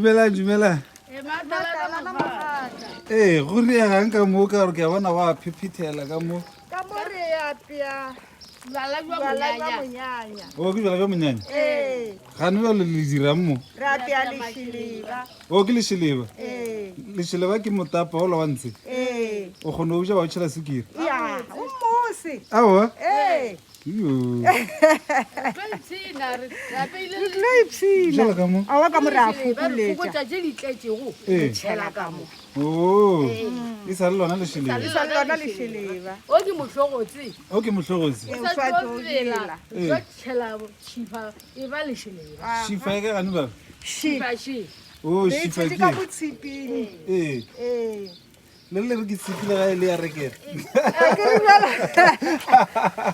Dumela. Go re yang ka mo ka re ke bona wa phiphithela ka mo. Ka mo re ya pia. Bjala jwa Monyanya. O ke bjala jwa monyanya. Ga ne ba le dira mo. Ra pia le shiliba. O ke le shileba. Le Eh. shileba ke motapa o la wa ntse. O gone o ja ba o tshela sekiri. Ya, o mosi. Awa. Lo ipsina. Jala ka mo. Awa ka mo ra fukuletsa. tšhela ka mo Oh. E sa le lona le shileba. Sa lona le shiliba. o ke motlhogotse O ke motlhogotsi. O sa tlo dila. tlo tšhela tšhifa e ba lešheleba Shifa e ka gane ba. šifaši O Le shifa tshedi ka ke. botshiping. Eh. Le le re ke tsipile ga ile ya rekela. Ke re bjala.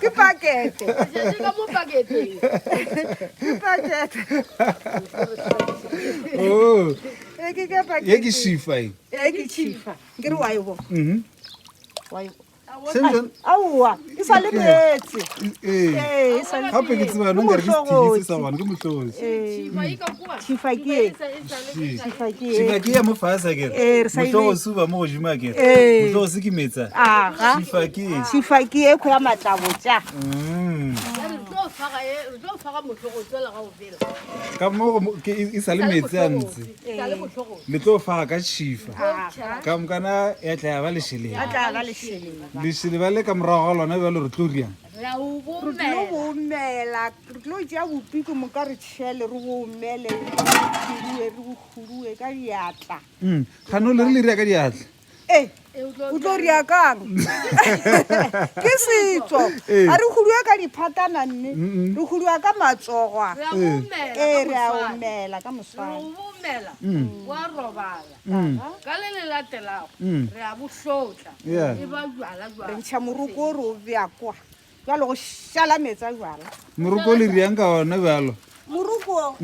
Ke pakete. šetše ka mo paketeng Ke pakete. Oh. Ke ka pakete. Ye ke shifa e. Ke chifa. Ke re wa e bo. Wa e bo. Semjon. Aowa, e sa le metsi. Eh. E sa le. Gape ke tseba no nkare ke sethisi sa gone ke motlhogotsi. tšhifa e ka kua Chifa ke. Shifa Chifa ke. ke ya mo fasa ke. Re sa ile. Motlhogotsi ba mo godimo ke. Motlhogotsi ke metsa. Aga. Shifa ke. Chifa ke e kho ya matlabotsa. re tlo faga motlhogotse le ga o fela Ka mo ke e sa le metsi a ntse. sa le motlhogotse Le tlo faga ka shifa. Aga. Ka mokana ya tla ya ba le shileba. A tla ga le shileba. Le shileba le ka morago ga lona ba le re tlo riang. re a o Re tlo bomela bomela, re tlo ja bopiko mo ka re tshele re bomele, re khurue ka diatla. Ga no le re le ria ka diatla. O tlo ria kang? Ke setso. A re khurue ka diphatana nne, re khurua ka matsogwa. re a bomela Re a omela ka re moswana. o bomela wa robala ka le le latelago re a bohlotla Yeah. e ba jwala Re jwala ntšha moroko o re o bea kwa. Jalo go šala metsa jwala. Moroko le riang ka ona bjalo. Moroko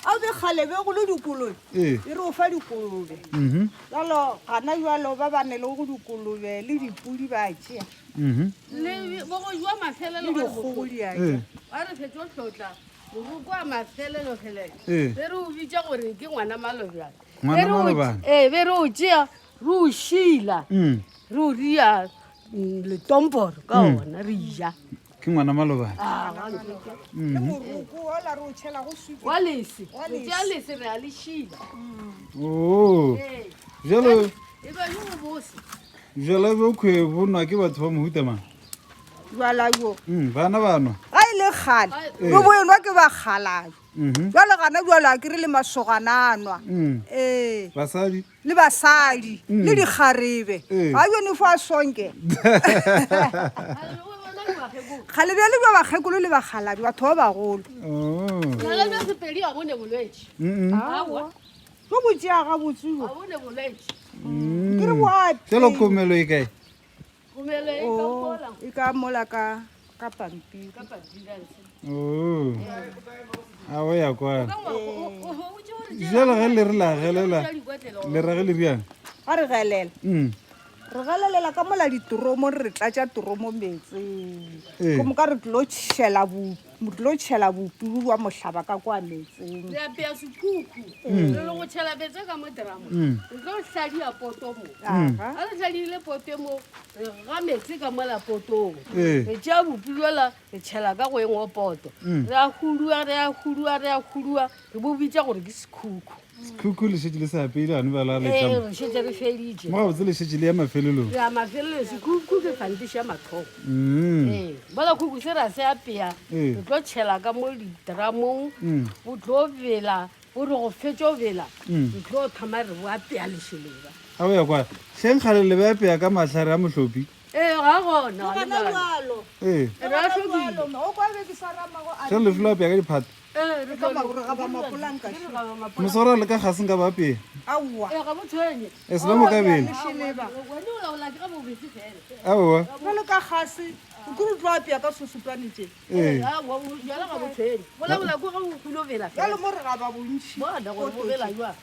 a be kgale be go le dikolobe. Eh. E re o fa dikolobe. Jalo gana jalo ba ba ne le go dikolobe le dipudi ba tšea. le bo go jwa mafele Le le go dikgogo di a Eh. tšea. a re fetso tlotla boroko a mafele le fele Eh. be re o bitsa gore ke ngwana malobjana Ngwana Malobjana. be re o tšea re o šila re o ria letomporo ka ona re ija Ke ngwana Malobjana. Le moroko ola re o tšhela go supa. wa lese Wa re tšea lese re a le šila Oh. Jalo e ba yo go bose jalo bo kwe bo nwa ke batho ba mohuta mang. Jwala yo. Bana ba nwa. Ga e le kgale, bo boenwa ke ba kgalayo. Jwale gana jwala ke re le masogananwa. Basadi. Le basadi, le dikgarebe. Ga yone fa sonke. Kgale bjale ba bakgekolo le bakgalabi, batho ba bagolo. Oh. nala bja sepedi a bone bolwetse Aowa. Jo bo tšea ga botsio. a bone bolwetse Ke re boapi. Jalo komelo e kae? gomele e ka mola E ka mola ka pampiri. ka papiranse Oh. A o ya kwa. o tšea gore Jalo ge le re la gelela le rage le riang. Ga re gelela. Re gelelela ka mola ditoromo re tlatša toromo metseng. Ko moka re tlo tšhela bopiru wa mohlaba ka kwa metseng. re apea sekhukhu re le go tšhela betse ka mo teramo re tlo hladia poto mo Aga. ga re hladiile poto mo re ga metsi ka mola potong Eh. re tšea bopiruela re tšhela ka go engwe poto re a hudua re bo bitsa gore ke sekhukhu Khukhu le šetše le se apeile gane ba la le tlamo. re šetse re feditše Mo ga botse le šetše le ya mafelelong. re a mafelelo sekhukhu ke fantiša mathogo bola khuku se ra se apea re tlo tšhela ka mo diteramong o tlo bela o re go fetša o bela re tlo thama re bo apea lešheleba A o ya kwa. Hleng kgale le ba apea ka mahlare a motlhopi. ga gona Gona jwalo. Eh. re a tlhokile O kwa be ke sa ramago a Jalo le fela apea ka diphata. re ka magoro ga ba mapolanka. Mosora le ka gase nka ba apea. Aowa. ga botshwenye E se ba mo ka bele. Sheleba. wene o laola ke ga bobetse fela Aowa. Jwalo ka gase, o kore o tlo apea ka sosopane tse. jala ga botshwenye bolaola ko ga o kulo bela fela Jalo mo re ga ba bontšhi. bona gore bo bela jwa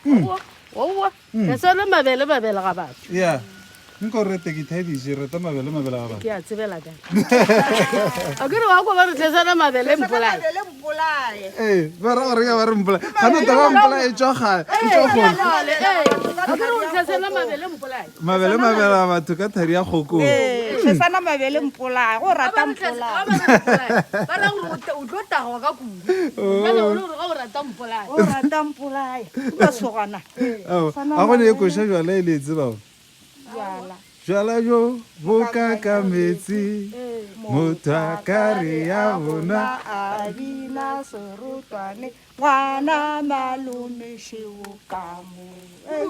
owa re sone mabele ga batho Ya. nko rete ke thadiše reta mabele a bana ke a tsebela ka a ke re wa go ba re tlhesana mabele mpolae mabele mpolae ba ra gore ya ba re mpolae gana taba mpolae tswa kgone a ke re o tlhesana mabele mpolae mabele a batho ka thari ya kgokong tlhesana mabele mpolae go rata mpolae ba ra gore o tlo tagwa ka kudu jale o le gore ga o rata mpolae o rata mpolae ka sogana a gone e koša jala e le tsebao jala jala jo bo ka metsi motho a ka re ya bona a bina serutwane ngwana malome šeo ka mo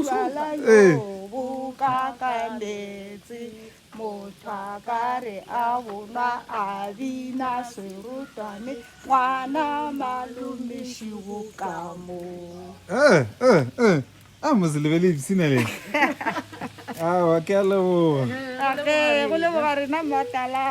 jala jo bo ka metsi motho a ka re a bona a bina serutwane ngwana malome šeo ka mo a moselebele ipsina le awa ke a leboga go leboga rena matala